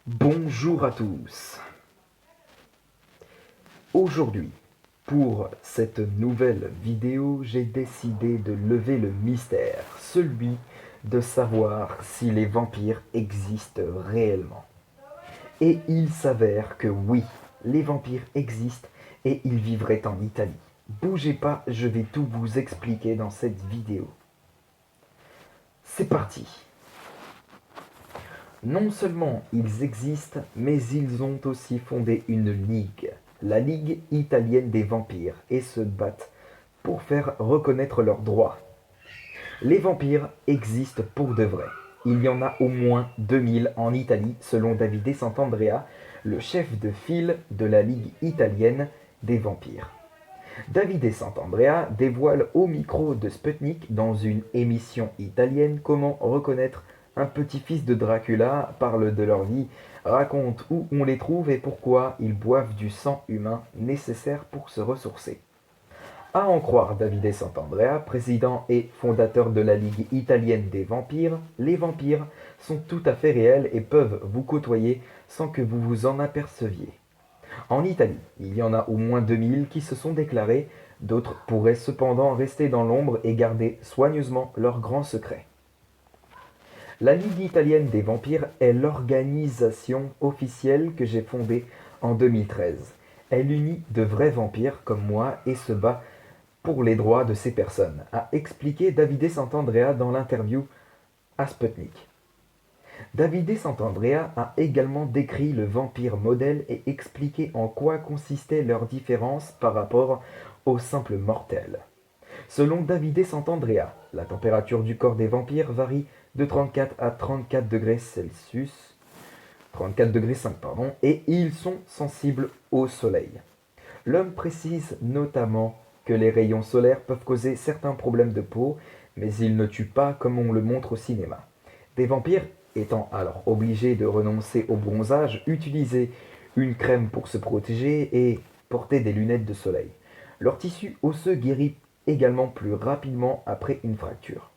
Bonjour à tous. Aujourd'hui, pour cette nouvelle vidéo, j'ai décidé de lever le mystère, celui de savoir si les vampires existent réellement. Et il s'avère que oui, les vampires existent et ils vivraient en Italie. Bougez pas, je vais tout vous expliquer dans cette vidéo. C'est parti. Non seulement ils existent, mais ils ont aussi fondé une ligue, la Ligue italienne des vampires, et se battent pour faire reconnaître leurs droits. Les vampires existent pour de vrai. Il y en a au moins 2000 en Italie, selon Davide Sant'Andrea, le chef de file de la Ligue italienne des vampires. Davide Sant'Andrea dévoile au micro de Sputnik dans une émission italienne comment reconnaître un petit-fils de Dracula, parle de leur vie, raconte où on les trouve et pourquoi ils boivent du sang humain nécessaire pour se ressourcer. À en croire Davide Sant'Andrea, président et fondateur de la Ligue italienne des vampires, les vampires sont tout à fait réels et peuvent vous côtoyer sans que vous vous en aperceviez. En Italie, il y en a au moins 2000 qui se sont déclarés, d'autres pourraient cependant rester dans l'ombre et garder soigneusement leur grand secret. La Ligue italienne des vampires est l'organisation officielle que j'ai fondée en 2013. Elle unit de vrais vampires comme moi et se bat pour les droits de ces personnes, a expliqué Davide Sant'Andrea dans l'interview à Sputnik. Davide Sant'Andrea a également décrit le vampire modèle et expliqué en quoi consistait leur différence par rapport aux simples mortels. Selon Davide Sant'Andrea, la température du corps des vampires varie de 34 à 34 degrés Celsius, 34 degrés 5 pardon, et ils sont sensibles au soleil. L'homme précise notamment que les rayons solaires peuvent causer certains problèmes de peau, mais ils ne tuent pas comme on le montre au cinéma. Des vampires étant alors obligés de renoncer au bronzage, utiliser une crème pour se protéger et porter des lunettes de soleil. Leur tissu osseux guérit également plus rapidement après une fracture.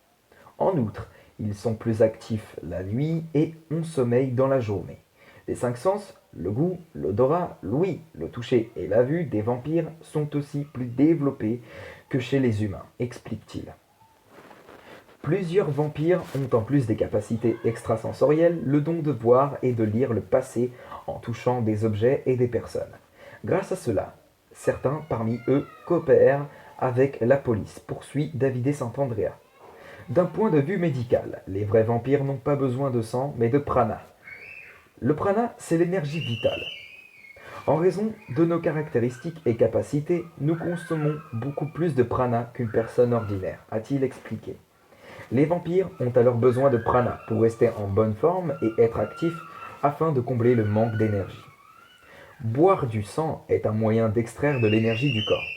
En outre, ils sont plus actifs la nuit et ont sommeil dans la journée. Les cinq sens, le goût, l'odorat, l'ouïe, le toucher et la vue des vampires sont aussi plus développés que chez les humains, explique-t-il. Plusieurs vampires ont en plus des capacités extrasensorielles, le don de voir et de lire le passé en touchant des objets et des personnes. Grâce à cela, certains parmi eux coopèrent avec la police, poursuit Davide Sant'Andrea. D'un point de vue médical, les vrais vampires n'ont pas besoin de sang, mais de prana. Le prana, c'est l'énergie vitale. En raison de nos caractéristiques et capacités, nous consommons beaucoup plus de prana qu'une personne ordinaire, a-t-il expliqué. Les vampires ont alors besoin de prana pour rester en bonne forme et être actifs afin de combler le manque d'énergie. Boire du sang est un moyen d'extraire de l'énergie du corps.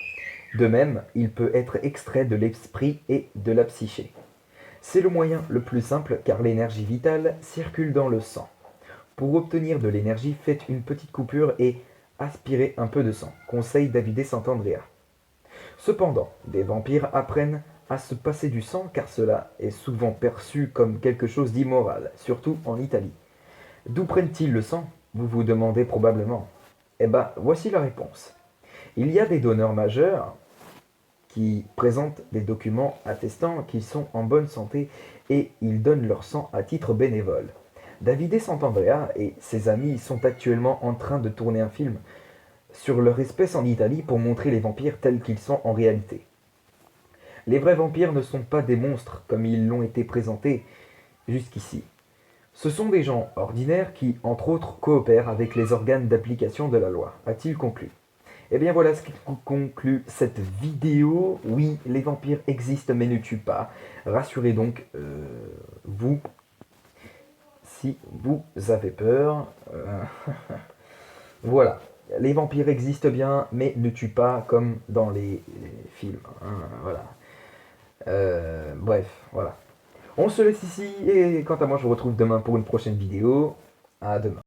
De même, il peut être extrait de l'esprit et de la psyché. C'est le moyen le plus simple car l'énergie vitale circule dans le sang. Pour obtenir de l'énergie, faites une petite coupure et aspirez un peu de sang, conseille Davide Sant'Andrea. Cependant, des vampires apprennent à se passer du sang car cela est souvent perçu comme quelque chose d'immoral, surtout en Italie. D'où prennent-ils le sang? Vous vous demandez probablement. Eh ben, voici la réponse. Il y a des donneurs majeurs qui présentent des documents attestant qu'ils sont en bonne santé et ils donnent leur sang à titre bénévole. Davide Sant'Andrea et ses amis sont actuellement en train de tourner un film sur leur espèce en Italie pour montrer les vampires tels qu'ils sont en réalité. Les vrais vampires ne sont pas des monstres comme ils l'ont été présentés jusqu'ici. Ce sont des gens ordinaires qui, entre autres, coopèrent avec les organes d'application de la loi, a-t-il conclu. Et bien voilà ce qui conclut cette vidéo. Oui, les vampires existent mais ne tuent pas. Rassurez donc vous, si vous avez peur. Voilà. Les vampires existent bien mais ne tuent pas comme dans les films. Hein, voilà. Bref, voilà. On se laisse ici et quant à moi je vous retrouve demain pour une prochaine vidéo. À demain.